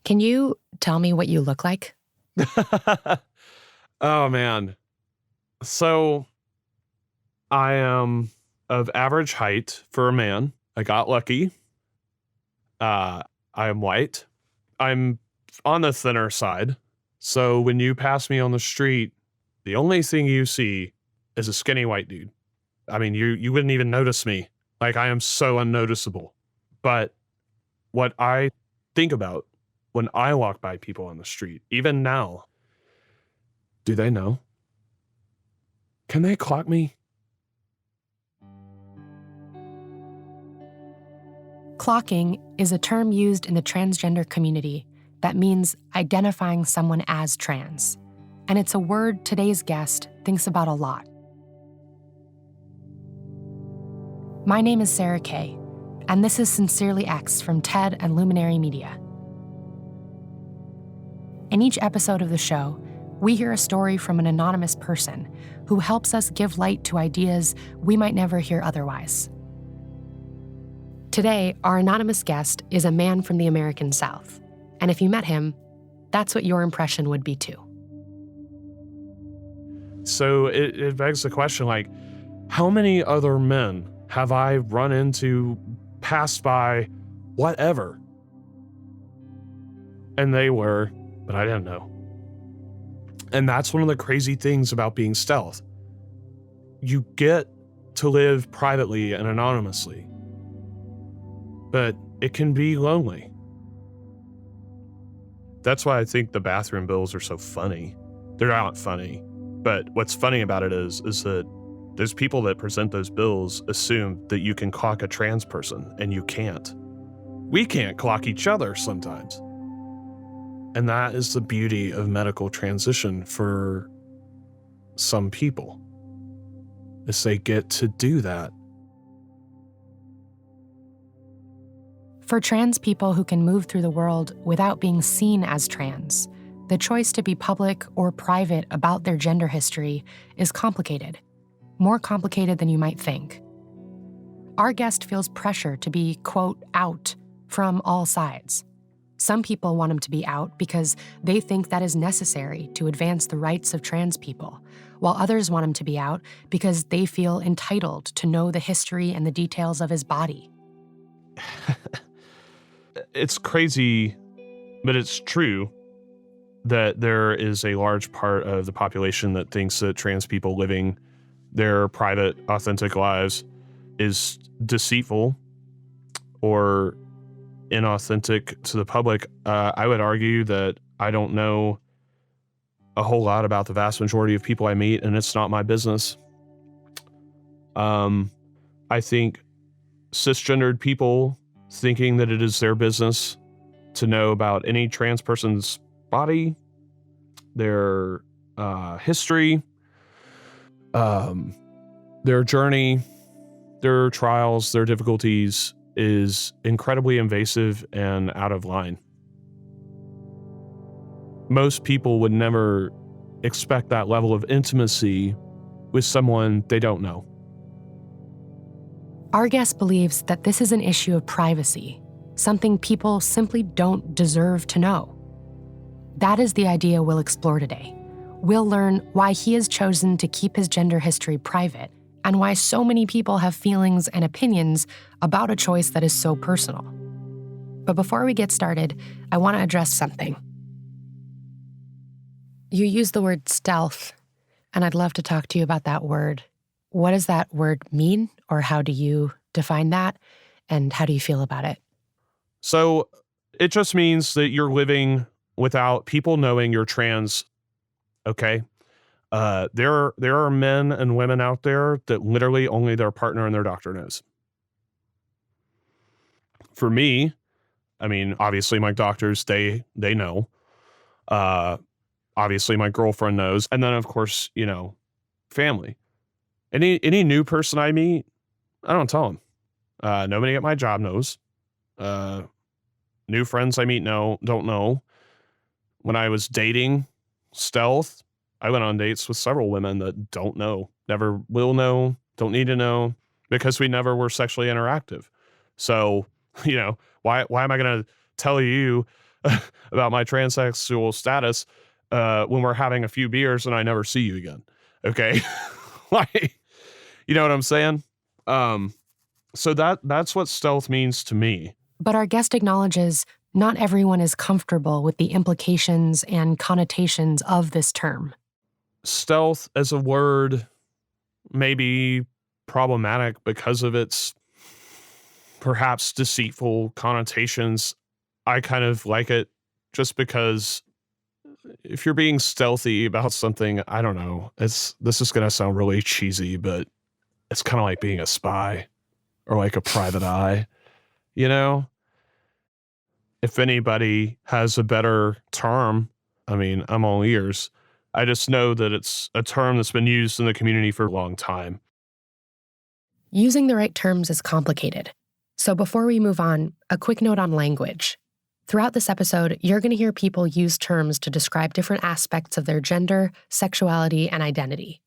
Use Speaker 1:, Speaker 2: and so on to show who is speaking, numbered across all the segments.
Speaker 1: Can you tell me what you look like?
Speaker 2: Oh, man. So I am of average height for a man. I got lucky. I am white. I'm on the thinner side. So when you pass me on the street, the only thing you see is a skinny white dude. I mean, you wouldn't even notice me. Like, I am so unnoticeable. But what I think about when I walk by people on the street, even now, do they know? Can they clock me?
Speaker 1: Clocking is a term used in the transgender community that means identifying someone as trans. And it's a word today's guest thinks about a lot. My name is Sarah Kay, and this is Sincerely X from TED and Luminary Media. In each episode of the show, we hear a story from an anonymous person who helps us give light to ideas we might never hear otherwise. Today, our anonymous guest is a man from the American South. And if you met him, that's what your impression would be too.
Speaker 2: So it begs the question, like, how many other men have I run into, passed by, whatever? And they were, but I didn't know. And that's one of the crazy things about being stealth. You get to live privately and anonymously, but it can be lonely. That's why I think the bathroom bills are so funny. They're not funny, but what's funny about it is that those people that present those bills assume that you can clock a trans person, and you can't. We can't clock each other sometimes. And that is the beauty of medical transition for some people, is they get to do that.
Speaker 1: For trans people who can move through the world without being seen as trans, the choice to be public or private about their gender history is complicated, more complicated than you might think. Our guest feels pressure to be, quote, out from all sides. Some people want him to be out because they think that is necessary to advance the rights of trans people, while others want him to be out because they feel entitled to know the history and the details of his body.
Speaker 2: It's crazy, but it's true that there is a large part of the population that thinks that trans people living their private, authentic lives is deceitful or inauthentic to the public. I would argue that I don't know a whole lot about the vast majority of people I meet, and it's not my business. I think cisgendered people thinking that it is their business to know about any trans person's body, their history, their journey, their trials, their difficulties is incredibly invasive and out of line. Most people would never expect that level of intimacy with someone they don't know.
Speaker 1: Our guest believes that this is an issue of privacy, something people simply don't deserve to know. That is the idea we'll explore today. We'll learn why he has chosen to keep his gender history private and why so many people have feelings and opinions about a choice that is so personal. But before we get started, I want to address something. You use the word stealth, and I'd love to talk to you about that word. What does that word mean, or how do you define that, and how do you feel about it?
Speaker 2: So it just means that you're living without people knowing you're trans, okay? There are men and women out there that literally only their partner and their doctor knows. For me, I mean, obviously my doctors, they know. Obviously my girlfriend knows. And then of course, family. Any new person I meet, I don't tell them. Nobody at my job knows. New friends I meet don't know. When I was dating stealth, I went on dates with several women that don't know, never will know, don't need to know, because we never were sexually interactive. So, why am I going to tell you about my transsexual status when we're having a few beers and I never see you again. Okay. Like, you know what I'm saying? So that's what stealth means to me.
Speaker 1: But our guest acknowledges not everyone is comfortable with the implications and connotations of this term.
Speaker 2: Stealth as a word may be problematic because of its perhaps deceitful connotations. I kind of like it just because if you're being stealthy about something, I don't know. This is going to sound really cheesy, but it's kind of like being a spy or like a private eye, you know? If anybody has a better term, I mean, I'm all ears. I just know that it's a term that's been used in the community for a long time.
Speaker 1: Using the right terms is complicated. So before we move on, a quick note on language. Throughout this episode, you're going to hear people use terms to describe different aspects of their gender, sexuality, and identity.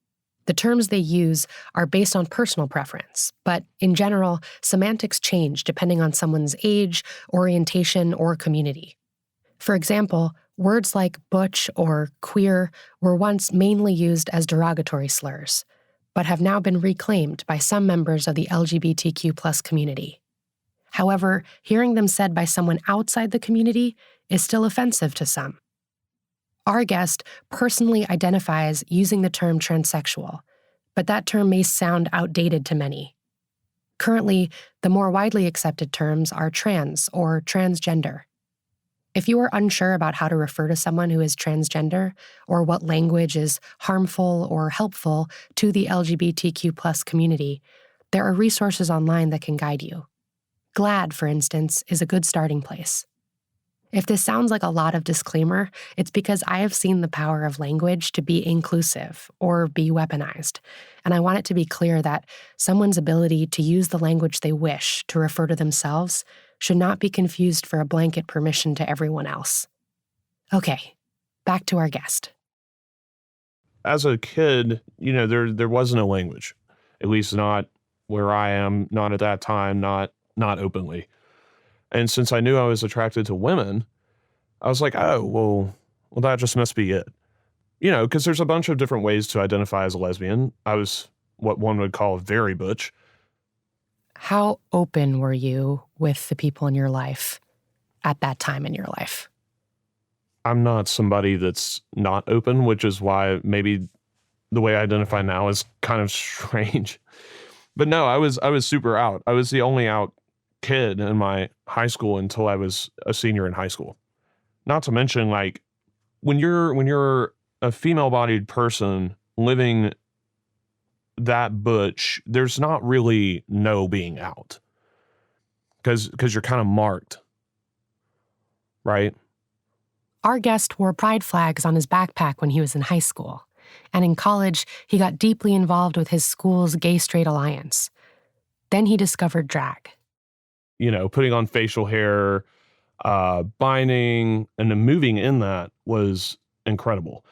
Speaker 1: The terms they use are based on personal preference, but in general, semantics change depending on someone's age, orientation, or community. For example, words like butch or queer were once mainly used as derogatory slurs, but have now been reclaimed by some members of the LGBTQ+ community. However, hearing them said by someone outside the community is still offensive to some. Our guest personally identifies using the term transsexual, but that term may sound outdated to many. Currently, the more widely accepted terms are trans or transgender. If you are unsure about how to refer to someone who is transgender or what language is harmful or helpful to the LGBTQ+ community, there are resources online that can guide you. GLAAD, for instance, is a good starting place. If this sounds like a lot of disclaimer, it's because I have seen the power of language to be inclusive or be weaponized, and I want it to be clear that someone's ability to use the language they wish to refer to themselves should not be confused for a blanket permission to everyone else. Okay, back to our guest.
Speaker 2: As a kid, there wasn't a language, at least not where I am, not at that time, not openly. And since I knew I was attracted to women, I was like, oh, well, that just must be it. Because there's a bunch of different ways to identify as a lesbian. I was what one would call very butch.
Speaker 1: How open were you with the people in your life at that time in your life?
Speaker 2: I'm not somebody that's not open, which is why maybe the way I identify now is kind of strange. But no, I was super out. I was the only out kid in my high school until I was a senior in high school. Not to mention, like, when you're a female-bodied person living that butch, there's not really no being out. Because you're kind of marked. Right?
Speaker 1: Our guest wore pride flags on his backpack when he was in high school. And in college, he got deeply involved with his school's gay-straight alliance. Then he discovered drag.
Speaker 2: Putting on facial hair, binding, and then moving in that was incredible.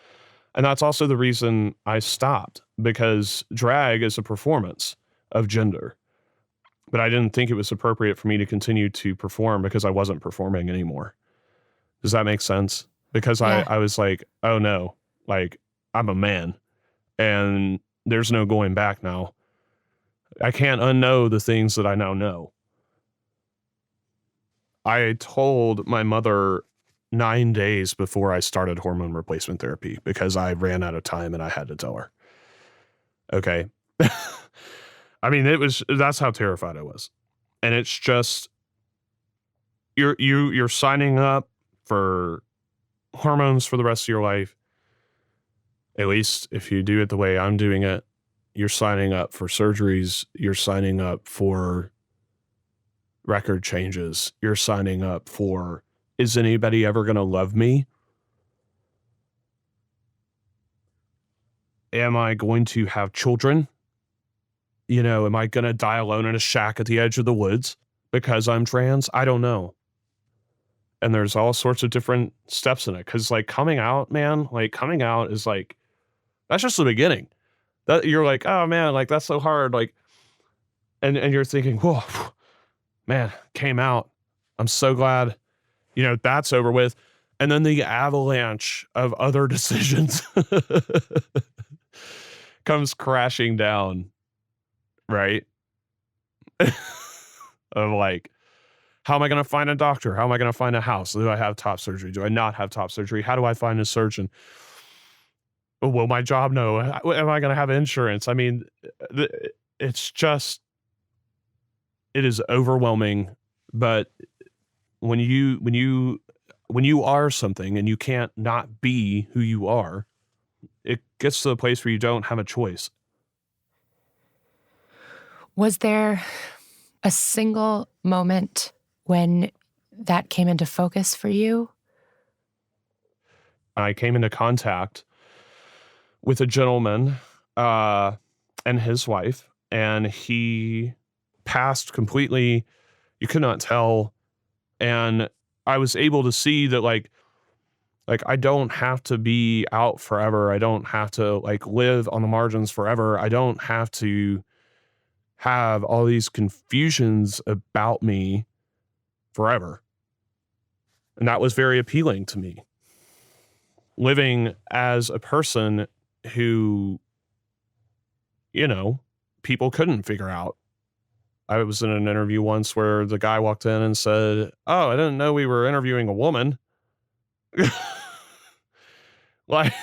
Speaker 2: And that's also the reason I stopped, because drag is a performance of gender. But I didn't think it was appropriate for me to continue to perform because I wasn't performing anymore. Does that make sense? Because
Speaker 1: Yeah.
Speaker 2: I was like, oh no, like, I'm a man and there's no going back now. I can't unknow the things that I now know. I told my mother 9 days before I started hormone replacement therapy because I ran out of time and I had to tell her. Okay. I mean, that's how terrified I was. And it's just, you're signing up for hormones for the rest of your life. At least if you do it the way I'm doing it, you're signing up for surgeries. You're signing up for record changes. You're signing up for, is anybody ever going to love me? Am I going to have children? Am I going to die alone in a shack at the edge of the woods because I'm trans? I don't know. And there's all sorts of different steps in it. Cause like coming out, man, like coming out is like, that's just the beginning. That you're like, oh man, like that's so hard. Like, and you're thinking, whoa, man, came out. I'm so glad. That's over with. And then the avalanche of other decisions comes crashing down, right? Of like, how am I going to find a doctor? How am I going to find a house? Do I have top surgery? Do I not have top surgery? How do I find a surgeon? Will my job know? Am I going to have insurance? I mean, it's just, it is overwhelming. But when you are something and you can't not be who you are, it gets to the place where you don't have a choice.
Speaker 1: Was there a single moment when that came into focus for you?
Speaker 2: I came into contact with a gentleman and his wife, and he passed completely. You could not tell. And I was able to see that like I don't have to be out forever. I don't have to like live on the margins forever. I don't have to have all these confusions about me forever. And that was very appealing to me. Living as a person who, people couldn't figure out. I was in an interview once where the guy walked in and said, "Oh, I didn't know we were interviewing a woman." Like,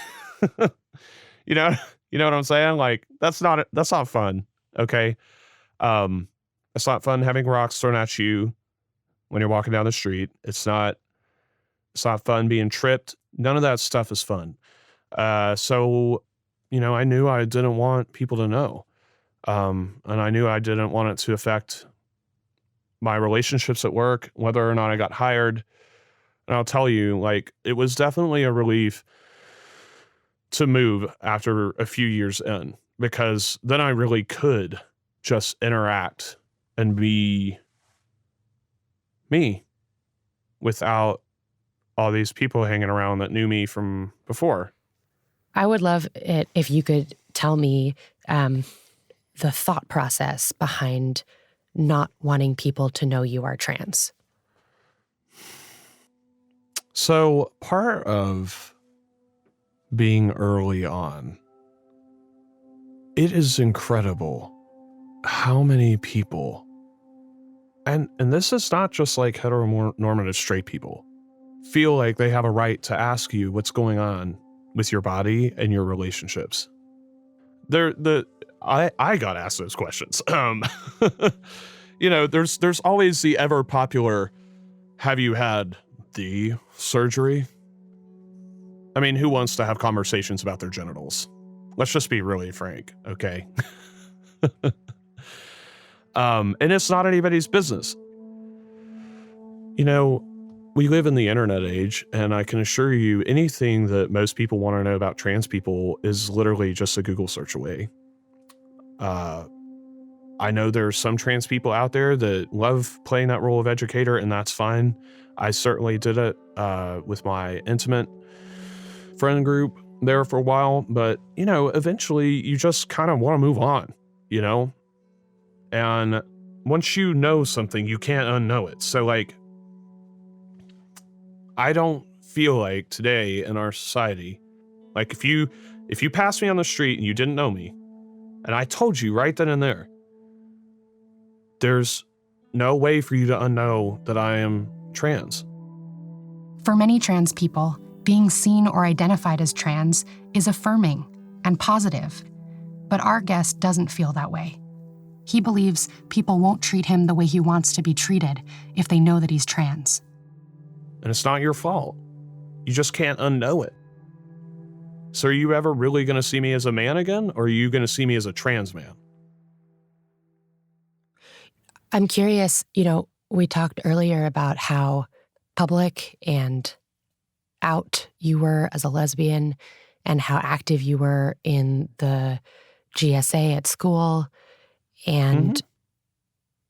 Speaker 2: you know what I'm saying? Like, that's not fun. Okay. It's not fun having rocks thrown at you when you're walking down the street. It's not fun being tripped. None of that stuff is fun. So, I knew I didn't want people to know. And I knew I didn't want it to affect my relationships at work, whether or not I got hired. And I'll tell you, like, it was definitely a relief to move after a few years in, because then I really could just interact and be me without all these people hanging around that knew me from before.
Speaker 1: I would love it if you could tell me the thought process behind not wanting people to know you are trans.
Speaker 2: So part of being early on, it is incredible how many people, and this is not just like heteronormative straight people, feel like they have a right to ask you what's going on with your body and your relationships. I got asked those questions. There's always the ever popular, have you had the surgery? I mean, who wants to have conversations about their genitals? Let's just be really frank, okay? And it's not anybody's business. We live in the internet age, and I can assure you anything that most people want to know about trans people is literally just a Google search away. I know there are some trans people out there that love playing that role of educator, and that's fine. I certainly did it with my intimate friend group there for a while, but eventually you just kind of want to move on, and once you know something, you can't unknow it. So like, I don't feel like today in our society, like if you passed me on the street and you didn't know me, and I told you right then and there's no way for you to unknow that I am trans.
Speaker 1: For many trans people, being seen or identified as trans is affirming and positive. But our guest doesn't feel that way. He believes people won't treat him the way he wants to be treated if they know that he's trans.
Speaker 2: And it's not your fault. You just can't unknow it. So are you ever really going to see me as a man again, or are you going to see me as a trans man?
Speaker 1: I'm curious, we talked earlier about how public and out you were as a lesbian and how active you were in the GSA at school. And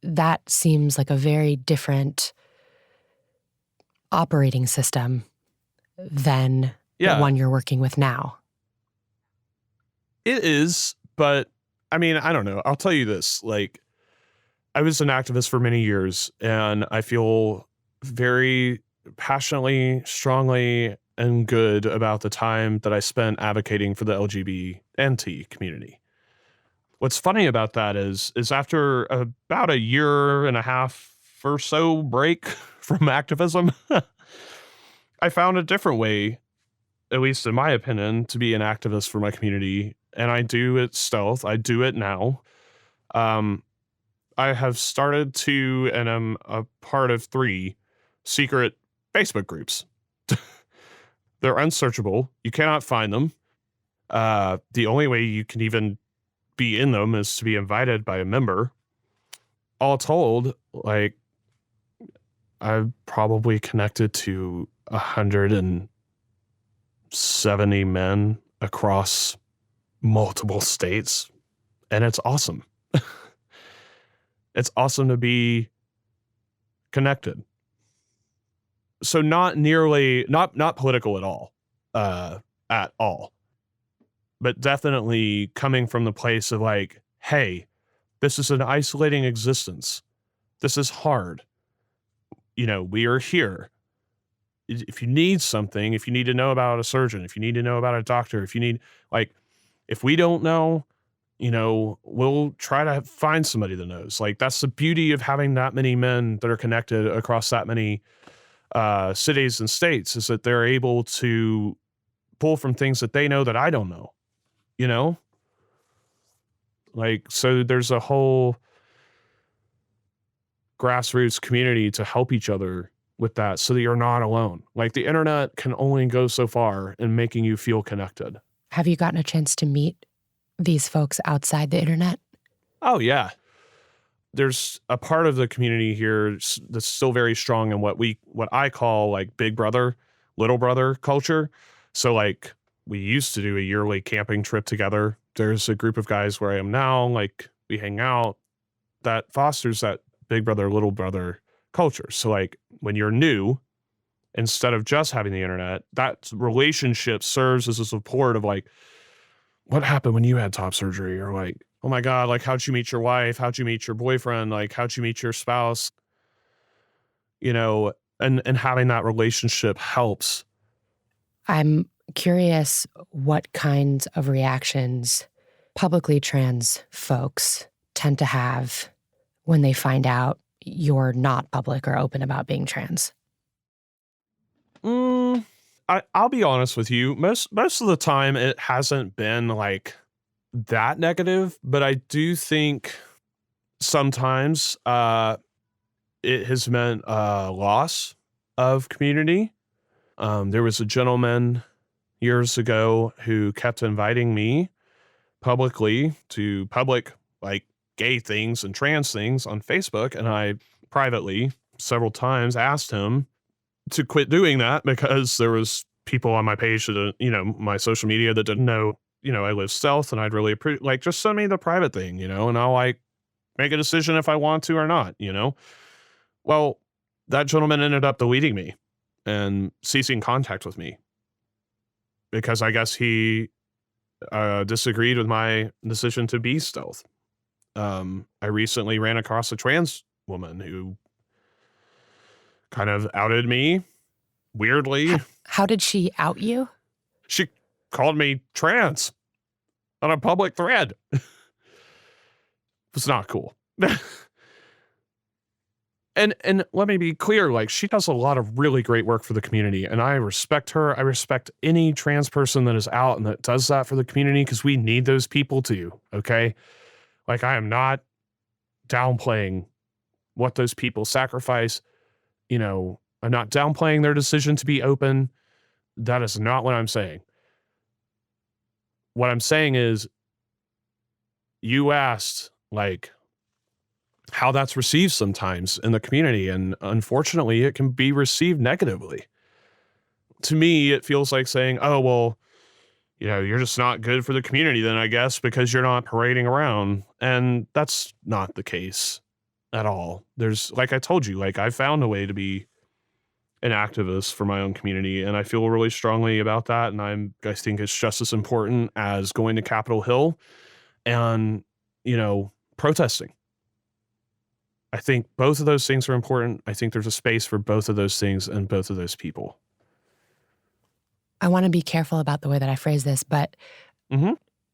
Speaker 1: that seems like a very different operating system than the one you're working with now.
Speaker 2: It is, but I mean, I don't know. I'll tell you this, I was an activist for many years, and I feel very passionately, strongly, and good about the time that I spent advocating for the LGBT community. What's funny about that is after about a year and a half or so break from activism, I found a different way, at least in my opinion, to be an activist for my community. And I do it stealth. I do it now. I have started to, and I'm a part of 3 secret Facebook groups. They're unsearchable. You cannot find them. The only way you can even be in them is to be invited by a member. All told, like, I've probably connected to 170 men across multiple states, and it's awesome. It's awesome to be connected. So not political at all, but definitely coming from the place of like, hey, this is an isolating existence. This is hard. We are here. If you need something, if you need to know about a surgeon, if you need to know about a doctor, if we don't know, we'll try to find somebody that knows. Like, that's the beauty of having that many men that are connected across that many cities and states, is that they're able to pull from things that they know that I don't know, Like, so there's a whole grassroots community to help each other with that, so that you're not alone. Like, the internet can only go so far in making you feel connected.
Speaker 1: Have you gotten a chance to meet these folks outside the internet?
Speaker 2: Oh, yeah. There's a part of the community here that's still very strong in what I call like big brother, little brother culture. So like, we used to do a yearly camping trip together. There's a group of guys where I am now, like, we hang out. That fosters that big brother, little brother culture. So like, when you're new, instead of just having the internet, that relationship serves as a support of like, what happened when you had top surgery? Or like, oh my God, like, how'd you meet your wife? How'd you meet your boyfriend? Like, how'd you meet your spouse? And having that relationship helps.
Speaker 1: I'm curious what kinds of reactions publicly trans folks tend to have when they find out you're not public or open about being trans.
Speaker 2: I'll be honest with you. Most of the time, it hasn't been like that negative, but I do think sometimes it has meant loss of community. There was a gentleman years ago who kept inviting me publicly to public, like, gay things and trans things on Facebook, and I privately several times asked him to quit doing that, because there was people on my page that, my social media, that didn't know, I live stealth, and I'd really appreciate, just send me the private thing, and I'll like make a decision if I want to or not, Well, that gentleman ended up deleting me and ceasing contact with me, because I guess he disagreed with my decision to be stealth. I recently ran across a trans woman who kind of outed me weirdly.
Speaker 1: How did she out you?
Speaker 2: She called me trans on a public thread. It's not cool. And let me be clear, like, she does a lot of really great work for the community, and I respect her. I respect any trans person that is out and that does that for the community, because we need those people too, okay? Like, I am not downplaying what those people sacrifice. I'm not downplaying their decision to be open. That is not what I'm saying. What I'm saying is, you asked, like, how that's received sometimes in the community, and unfortunately, it can be received negatively. To me, it feels like saying, oh, well, you're just not good for the community then, I guess, because you're not parading around. And that's not the case at all. There's, like I told you, like, I found a way to be an activist for my own community, and I feel really strongly about that. And I think it's just as important as going to Capitol Hill and, protesting. I think both of those things are important. I think there's a space for both of those things and both of those people.
Speaker 1: I want to be careful about the way that I phrase this, but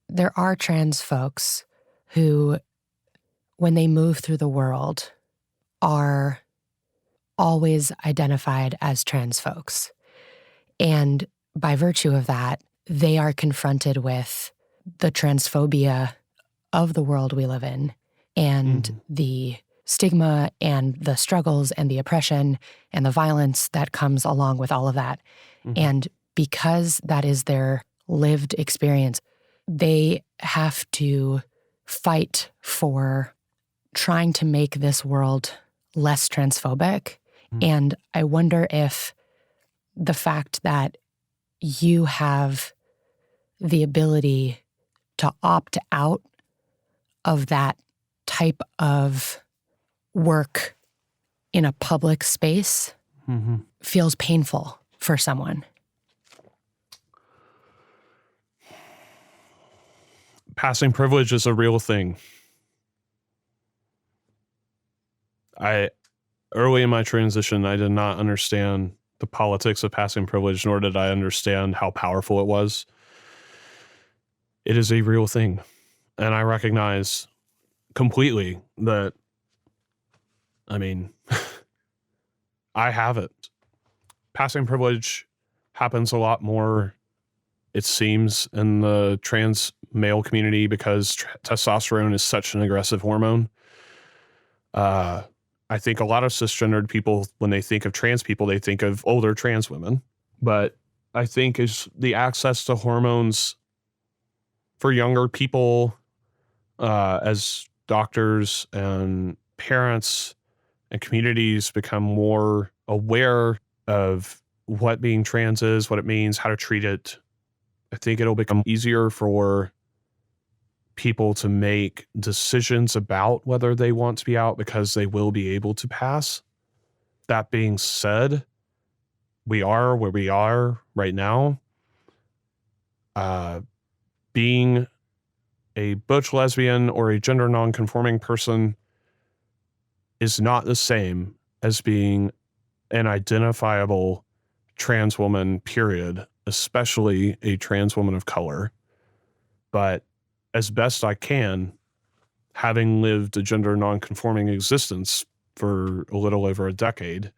Speaker 1: there are trans folks who, when they move through the world, are always identified as trans folks. And by virtue of that, they are confronted with the transphobia of the world we live in and the stigma and the struggles and the oppression and the violence that comes along with all of that. And because that is their lived experience, they have to fight for trying to make this world less transphobic. And I wonder if the fact that you have the ability to opt out of that type of work in a public space feels painful for someone.
Speaker 2: Passing privilege is a real thing. Early in my transition, I did not understand the politics of passing privilege, nor did I understand how powerful it was. It is a real thing. And I recognize completely that, I have it. Passing privilege happens a lot more, it seems, in the trans male community because testosterone is such an aggressive hormone. I think a lot of cisgendered people, when they think of trans people, they think of older trans women. But I think is the access to hormones for younger people, as doctors and parents and communities become more aware of what being trans is, what it means, how to treat it, I think it'll become easier for people to make decisions about whether they want to be out because they will be able to pass. That being said, we are where we are right now. Being a butch lesbian or a gender non-conforming person is not the same as being an identifiable trans woman, period, especially a trans woman of color. But as best I can, having lived a gender non-conforming existence for a little over a decade,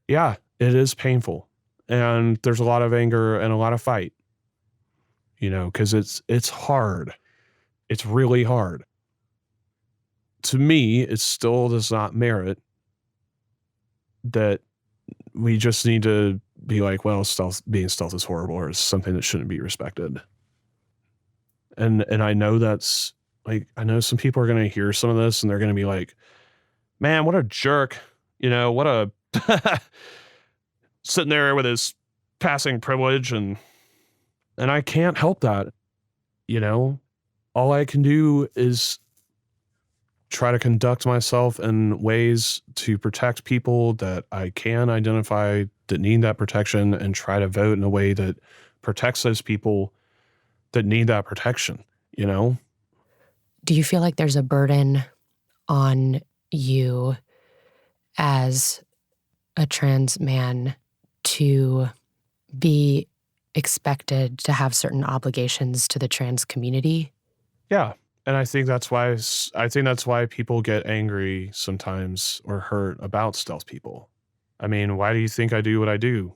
Speaker 2: yeah, it is painful. And there's a lot of anger and a lot of fight, because it's hard. It's really hard. To me, it still does not merit that we just need to be like, well, being stealth is horrible or it's something that shouldn't be respected. And I know that's like, I know some people are going to hear some of this and they're going to be like, man, what a jerk, what a sitting there with his passing privilege. And I can't help that, all I can do is try to conduct myself in ways to protect people that I can identify that need that protection and try to vote in a way that protects those people that need that protection, Do
Speaker 1: you feel like there's a burden on you as a trans man to be expected to have certain obligations to the trans community?
Speaker 2: Yeah. And I think that's why people get angry sometimes or hurt about stealth people. Why do you think I do what I do?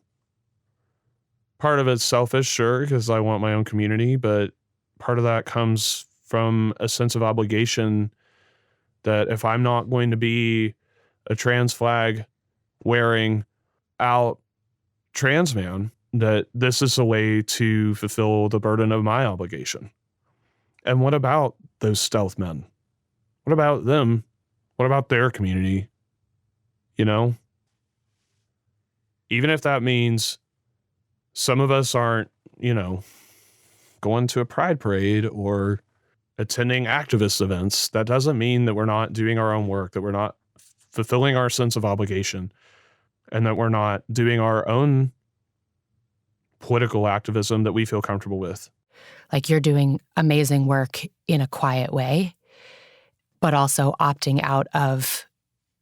Speaker 2: Part of it's selfish, sure, because I want my own community, but part of that comes from a sense of obligation that if I'm not going to be a trans flag wearing out trans man, that this is a way to fulfill the burden of my obligation. And what about those stealth men? What about them? What about their community? Even if that means some of us aren't, going to a pride parade or attending activist events, that doesn't mean that we're not doing our own work, that we're not fulfilling our sense of obligation, and that we're not doing our own political activism that we feel comfortable with.
Speaker 1: Like you're doing amazing work in a quiet way, but also opting out of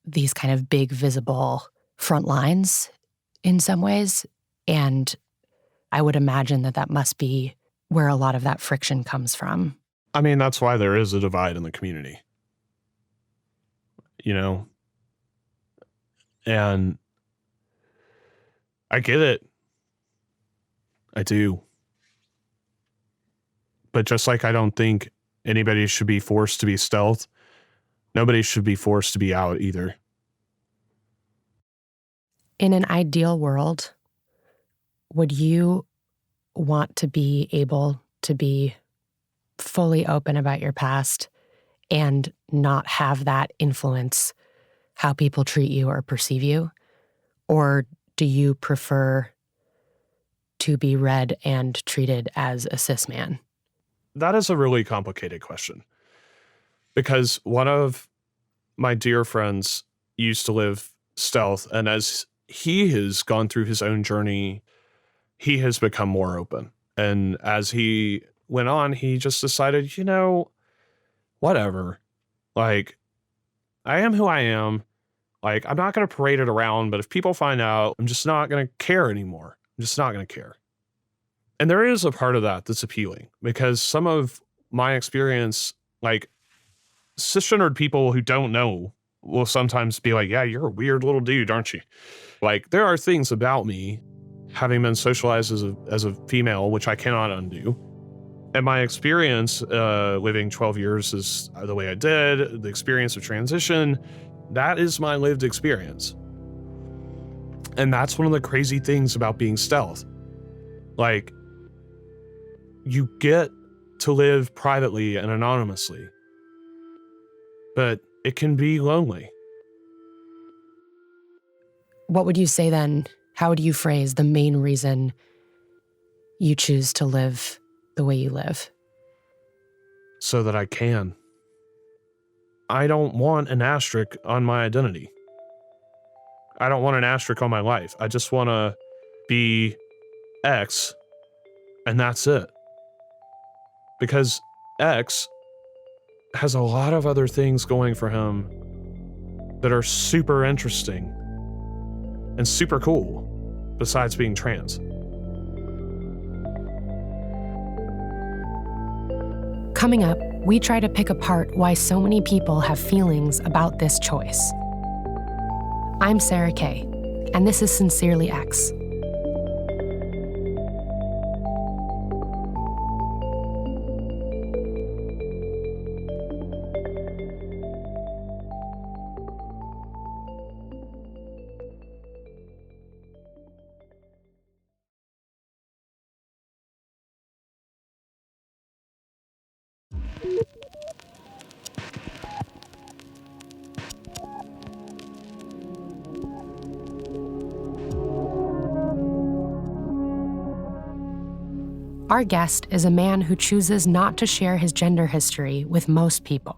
Speaker 1: these kind of big, visible front lines in some ways. And I would imagine that that must be where a lot of that friction comes from.
Speaker 2: I mean, that's why there is a divide in the community, you know? And I get it. I do. But just like I don't think anybody should be forced to be stealth, nobody should be forced to be out either.
Speaker 1: In an ideal world, would you want to be able to be fully open about your past and not have that influence how people treat you or perceive you? Or do you prefer to be read and treated as a cis man?
Speaker 2: That is a really complicated question, because one of my dear friends used to live stealth, and as he has gone through his own journey, he has become more open. And as he went on, he just decided, whatever. Like, I am who I am. Like, I'm not going to parade it around, but if people find out, I'm just not going to care anymore. I'm just not going to care. And there is a part of that that's appealing, because some of my experience, like, cisgendered people who don't know will sometimes be like, yeah, you're a weird little dude, aren't you? Like, there are things about me, having been socialized as a female, which I cannot undo. And my experience living 12 years is the way I did, the experience of transition, that is my lived experience. And that's one of the crazy things about being stealth. Like, you get to live privately and anonymously, but it can be lonely.
Speaker 1: What would you say then? How would you phrase the main reason you choose to live the way you live?
Speaker 2: So that I can. I don't want an asterisk on my identity. I don't want an asterisk on my life. I just want to be X, and that's it. Because X has a lot of other things going for him that are super interesting and super cool, besides being trans.
Speaker 1: Coming up, we try to pick apart why so many people have feelings about this choice. I'm Sarah Kay, and this is Sincerely X. Our guest is a man who chooses not to share his gender history with most people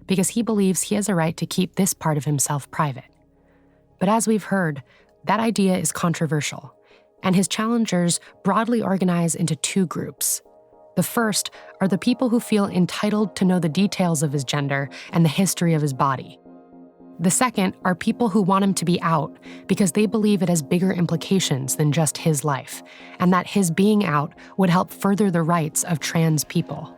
Speaker 1: because he believes he has a right to keep this part of himself private. But as we've heard, that idea is controversial, and his challengers broadly organize into two groups. The first are the people who feel entitled to know the details of his gender and the history of his body. The second are people who want him to be out because they believe it has bigger implications than just his life, and that his being out would help further the rights of trans people.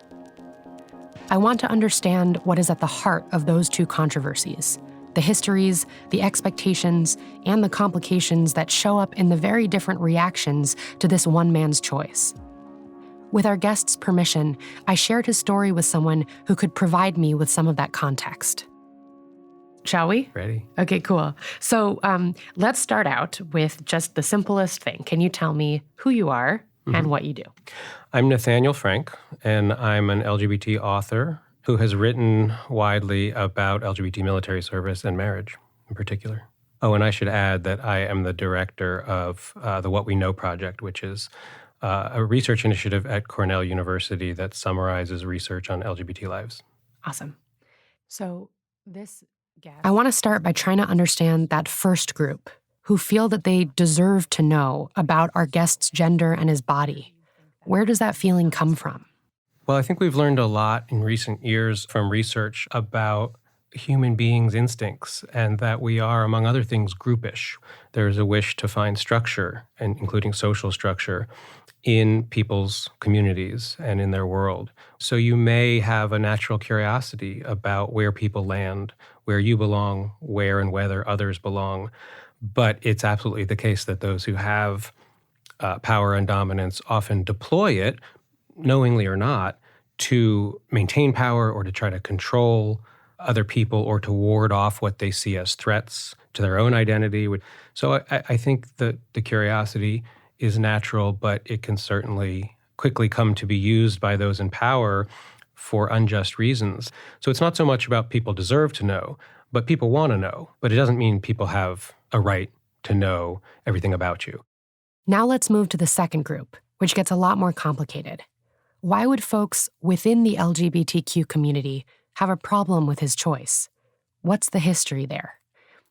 Speaker 1: I want to understand what is at the heart of those two controversies, the histories, the expectations, and the complications that show up in the very different reactions to this one man's choice. With our guest's permission, I shared his story with someone who could provide me with some of that context. Shall we?
Speaker 3: Ready.
Speaker 1: Okay, cool. So let's start out with just the simplest thing. Can you tell me who you are and what you do?
Speaker 3: I'm Nathaniel Frank, and I'm an LGBT author who has written widely about LGBT military service and marriage in particular. Oh, and I should add that I am the director of the What We Know Project, which is a research initiative at Cornell University that summarizes research on LGBT lives.
Speaker 1: Awesome. So I want to start by trying to understand that first group who feel that they deserve to know about our guest's gender and his body. Where does that feeling come from?
Speaker 3: Well, I think we've learned a lot in recent years from research about human beings' instincts, and that we are, among other things, groupish. There's a wish to find structure, and including social structure, in people's communities and in their world. So you may have a natural curiosity about where people land, where you belong, where and whether others belong. But it's absolutely the case that those who have power and dominance often deploy it, knowingly or not, to maintain power or to try to control other people or to ward off what they see as threats to their own identity. So I think that the curiosity is natural, but it can certainly quickly come to be used by those in power for unjust reasons. So it's not so much about people deserve to know, but people want to know. But it doesn't mean people have a right to know everything about you.
Speaker 1: Now let's move to the second group, which gets a lot more complicated. Why would folks within the LGBTQ community have a problem with his choice? What's the history there?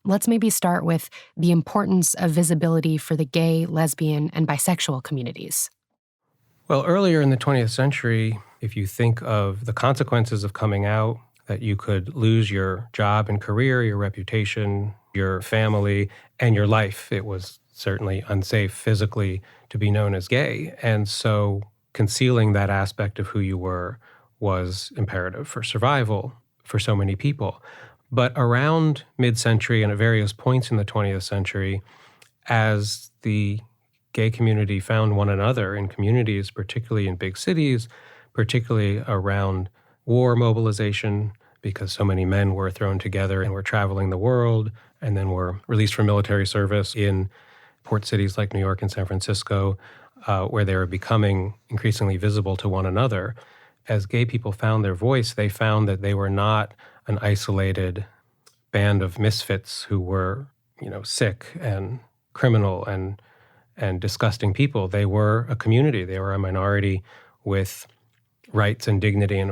Speaker 1: Let's maybe start with the importance of visibility for the gay, lesbian, and bisexual communities.
Speaker 3: Well, earlier in the 20th century, if you think of the consequences of coming out, that you could lose your job and career, your reputation, your family, and your life. It was certainly unsafe physically to be known as gay. And so concealing that aspect of who you were was imperative for survival for so many people. But around mid-century and at various points in the 20th century, as the gay community found one another in communities, particularly in big cities, particularly around war mobilization, because so many men were thrown together and were traveling the world and then were released from military service in port cities like New York and San Francisco, where they were becoming increasingly visible to one another. As gay people found their voice, they found that they were not an isolated band of misfits who were, sick and criminal and disgusting people. They were a community. They were a minority with rights and dignity.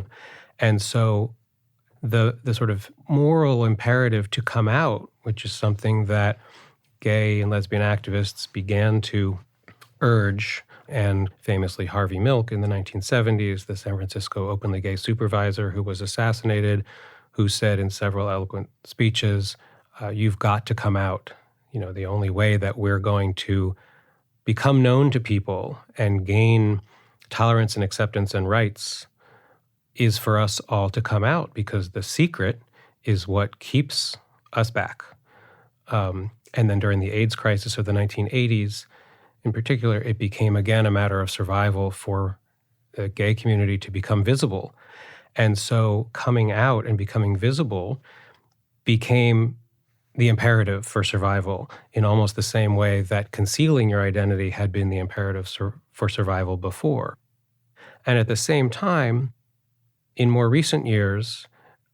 Speaker 3: And so the sort of moral imperative to come out, which is something that gay and lesbian activists began to urge, and famously Harvey Milk in the 1970s, the San Francisco openly gay supervisor who was assassinated, who said in several eloquent speeches, you've got to come out. The only way that we're going to become known to people and gain tolerance and acceptance and rights is for us all to come out, because the secret is what keeps us back. And then during the AIDS crisis of the 1980s, in particular, it became again a matter of survival for the gay community to become visible. And so coming out and becoming visible became the imperative for survival in almost the same way that concealing your identity had been the imperative for survival before. And at the same time, in more recent years,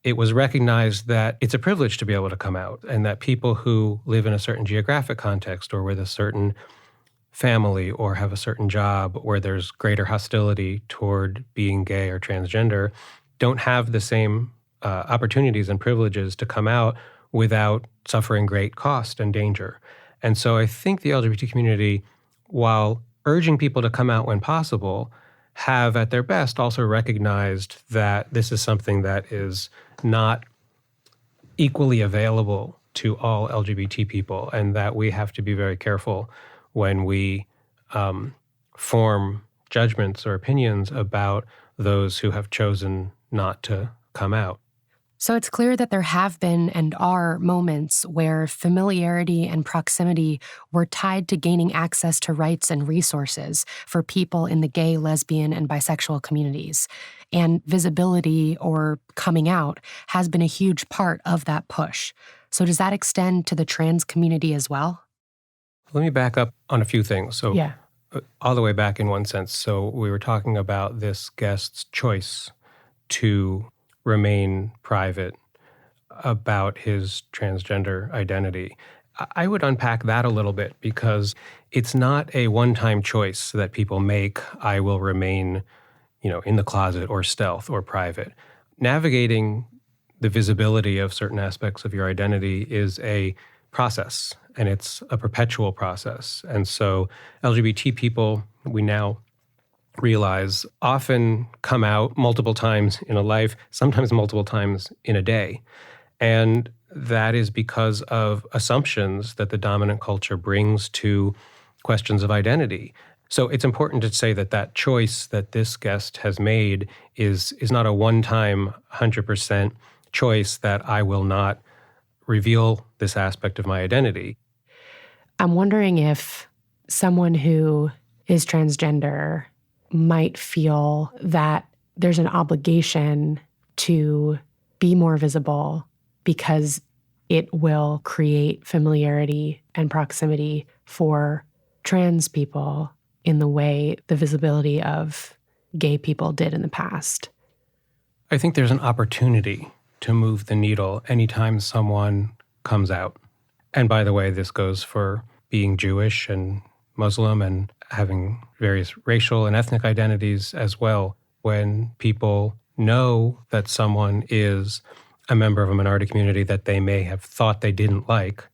Speaker 3: it was recognized that it's a privilege to be able to come out, and that people who live in a certain geographic context or with a certain family or have a certain job where there's greater hostility toward being gay or transgender don't have the same opportunities and privileges to come out without suffering great cost and danger. And so I think the LGBT community, while urging people to come out when possible, have at their best also recognized that this is something that is not equally available to all LGBT people, and that we have to be very careful when we form judgments or opinions about those who have chosen not to come out.
Speaker 1: So it's clear that there have been and are moments where familiarity and proximity were tied to gaining access to rights and resources for people in the gay, lesbian, and bisexual communities. And visibility or coming out has been a huge part of that push. So does that extend to the trans community as well?
Speaker 3: Let me back up on a few things. All the way back in one sense. So we were talking about this guest's choice to remain private about his transgender identity. I would unpack that a little bit, because it's not a one-time choice that people make, I will remain, in the closet or stealth or private. Navigating the visibility of certain aspects of your identity is a process, and it's a perpetual process. And so LGBT people, we now realize, often come out multiple times in a life, sometimes multiple times in a day. And that is because of assumptions that the dominant culture brings to questions of identity. So it's important to say that that choice that this guest has made is not a one-time 100% choice that I will not reveal this aspect of my identity.
Speaker 1: I'm wondering if someone who is transgender might feel that there's an obligation to be more visible because it will create familiarity and proximity for trans people in the way the visibility of gay people did in the past.
Speaker 3: I think there's an opportunity to move the needle anytime someone comes out. And by the way, this goes for being Jewish and Muslim and having various racial and ethnic identities as well. When people know that someone is a member of a minority community that they may have thought they didn't like,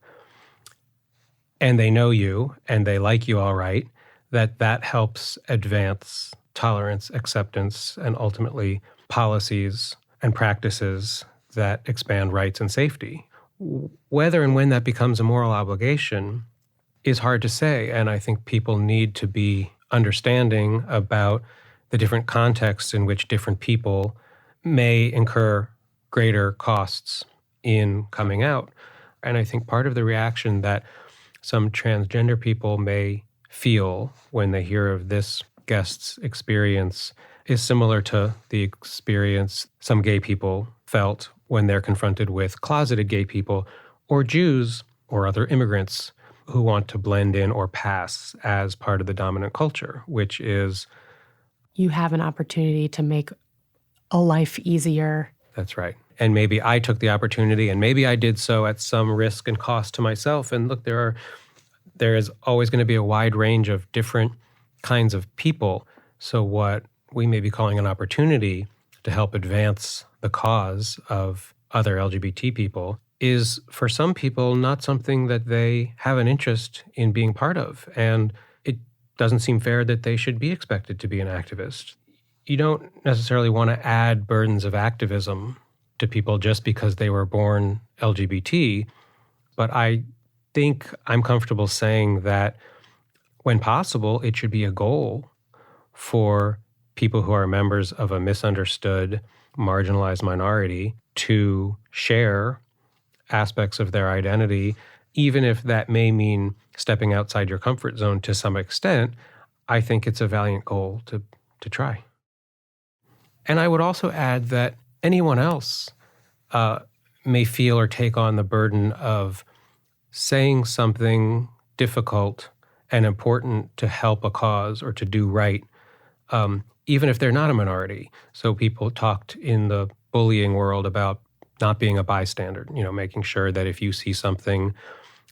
Speaker 3: and they know you and they like you all right, that helps advance tolerance, acceptance, and ultimately policies and practices that expand rights and safety. Whether and when that becomes a moral obligation is hard to say, and I think people need to be understanding about the different contexts in which different people may incur greater costs in coming out. And I think part of the reaction that some transgender people may feel when they hear of this guest's experience is similar to the experience some gay people felt when they're confronted with closeted gay people or Jews or other immigrants who want to blend in or pass as part of the dominant culture, which is...
Speaker 1: You have an opportunity to make a life easier.
Speaker 3: That's right. And maybe I took the opportunity, and maybe I did so at some risk and cost to myself. And look, there is always going to be a wide range of different kinds of people. So what we may be calling an opportunity to help advance the cause of other LGBT people is, for some people, not something that they have an interest in being part of. And it doesn't seem fair that they should be expected to be an activist. You don't necessarily want to add burdens of activism to people just because they were born LGBT, but I think I'm comfortable saying that when possible, it should be a goal for people who are members of a misunderstood, marginalized minority to share aspects of their identity, even if that may mean stepping outside your comfort zone to some extent. I think it's a valiant goal to try. And I would also add that anyone else may feel or take on the burden of saying something difficult and important to help a cause or to do right, even if they're not a minority. So people talked in the bullying world about not being a bystander, making sure that if you see something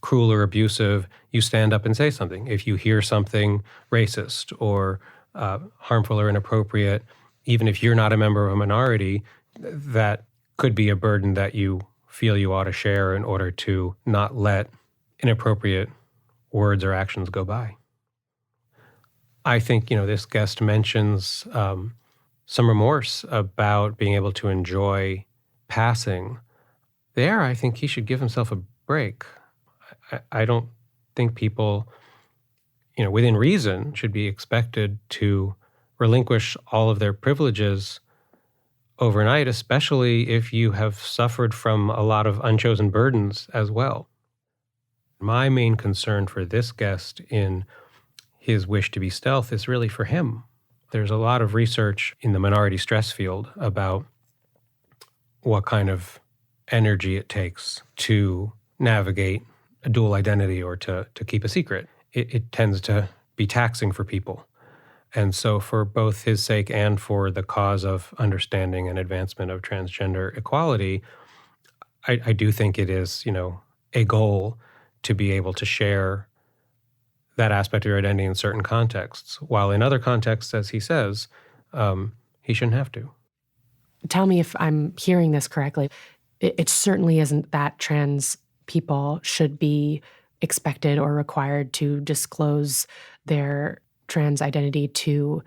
Speaker 3: cruel or abusive, you stand up and say something. If you hear something racist or harmful or inappropriate, even if you're not a member of a minority, that could be a burden that you feel you ought to share in order to not let inappropriate words or actions go by. I think, this guest mentions some remorse about being able to enjoy passing. There, I think he should give himself a break. I don't think people, within reason, should be expected to relinquish all of their privileges overnight, especially if you have suffered from a lot of unchosen burdens as well. My main concern for this guest in his wish to be stealth is really for him. There's a lot of research in the minority stress field about what kind of energy it takes to navigate a dual identity or to keep a secret. It tends to be taxing for people. And so for both his sake and for the cause of understanding and advancement of transgender equality, I do think it is, a goal to be able to share that aspect of your identity in certain contexts, while in other contexts, as he says, he shouldn't have to.
Speaker 1: Tell me if I'm hearing this correctly. It certainly isn't that trans people should be expected or required to disclose their trans identity to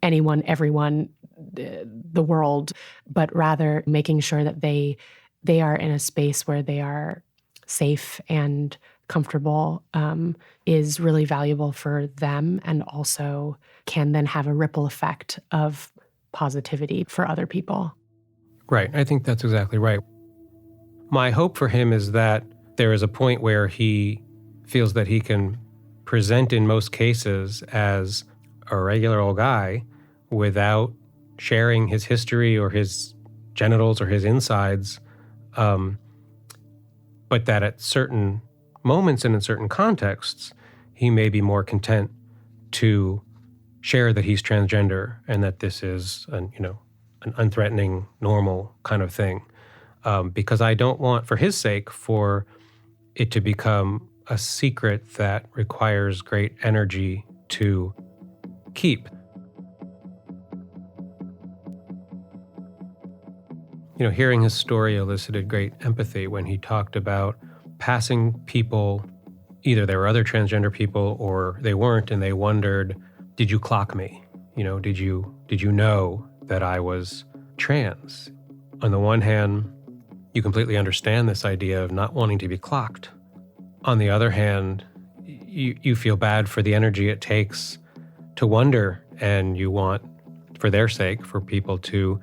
Speaker 1: anyone, everyone, the world, but rather making sure that they they are in a space where they are safe and comfortable is really valuable for them, and also can then have a ripple effect of positivity for other people.
Speaker 3: Right. I think that's exactly right. My hope for him is that there is a point where he feels that he can present in most cases as a regular old guy without sharing his history or his genitals or his insides, but that at certain moments and in certain contexts, he may be more content to share that he's transgender and that this is an unthreatening, normal kind of thing. Because I don't want, for his sake, for it to become a secret that requires great energy to keep. Hearing his story elicited great empathy when he talked about passing people, either there were other transgender people or they weren't, and they wondered, did you clock me? Did you know that I was trans? On the one hand, you completely understand this idea of not wanting to be clocked. On the other hand, you feel bad for the energy it takes to wonder, and you want, for their sake, for people to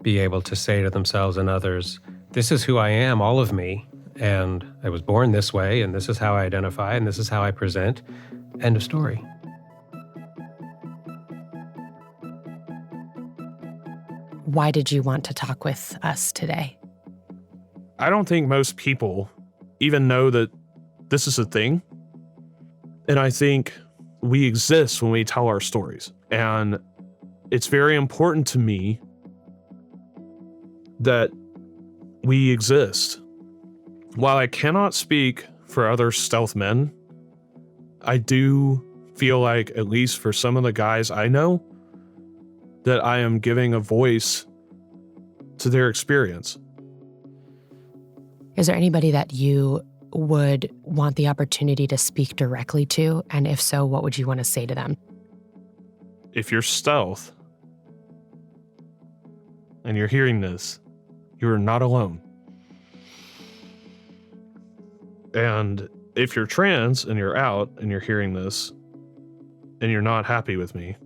Speaker 3: be able to say to themselves and others, this is who I am, all of me, and I was born this way, and this is how I identify, and this is how I present. End of story.
Speaker 1: Why did you want to talk with us today?
Speaker 2: I don't think most people even know that this is a thing. And I think we exist when we tell our stories. And it's very important to me that we exist. While I cannot speak for other stealth men, I do feel like, at least for some of the guys I know, that I am giving a voice to their experience.
Speaker 1: Is there anybody that you would want the opportunity to speak directly to? And if so, what would you want to say to them?
Speaker 2: If you're stealth and you're hearing this, you are not alone. And if you're trans and you're out and you're hearing this and you're not happy with me,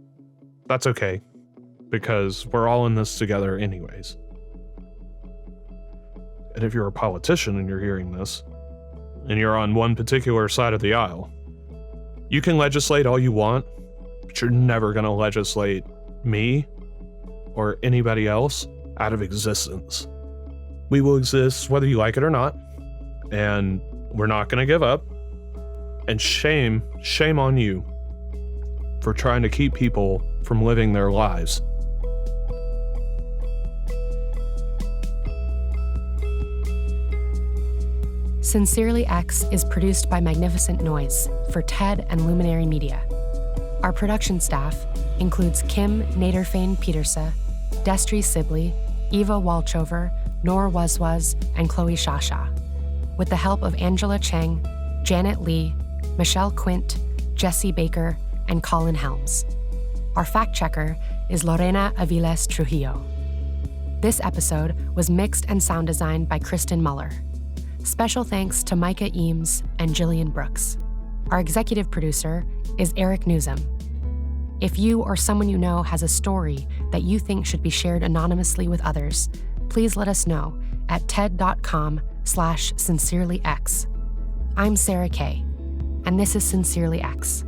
Speaker 2: that's okay, because we're all in this together anyways. And if you're a politician and you're hearing this, and you're on one particular side of the aisle, you can legislate all you want, but you're never going to legislate me or anybody else out of existence. We will exist whether you like it or not, and we're not going to give up. And shame on you for trying to keep people from living their lives.
Speaker 1: Sincerely X is produced by Magnificent Noise for TED and Luminary Media. Our production staff includes Kim Naderfane-Petersa, Destry Sibley, Eva Walchover, Nor Wazwaz, and Chloe Shasha, with the help of Angela Cheng, Janet Lee, Michelle Quint, Jesse Baker, and Colin Helms. Our fact checker is Lorena Aviles Trujillo. This episode was mixed and sound designed by Kristen Muller. Special thanks to Micah Eames and Jillian Brooks. Our executive producer is Eric Newsom. If you or someone you know has a story that you think should be shared anonymously with others, please let us know at ted.com/sincerelyx. I'm Sarah Kay, and this is Sincerely X.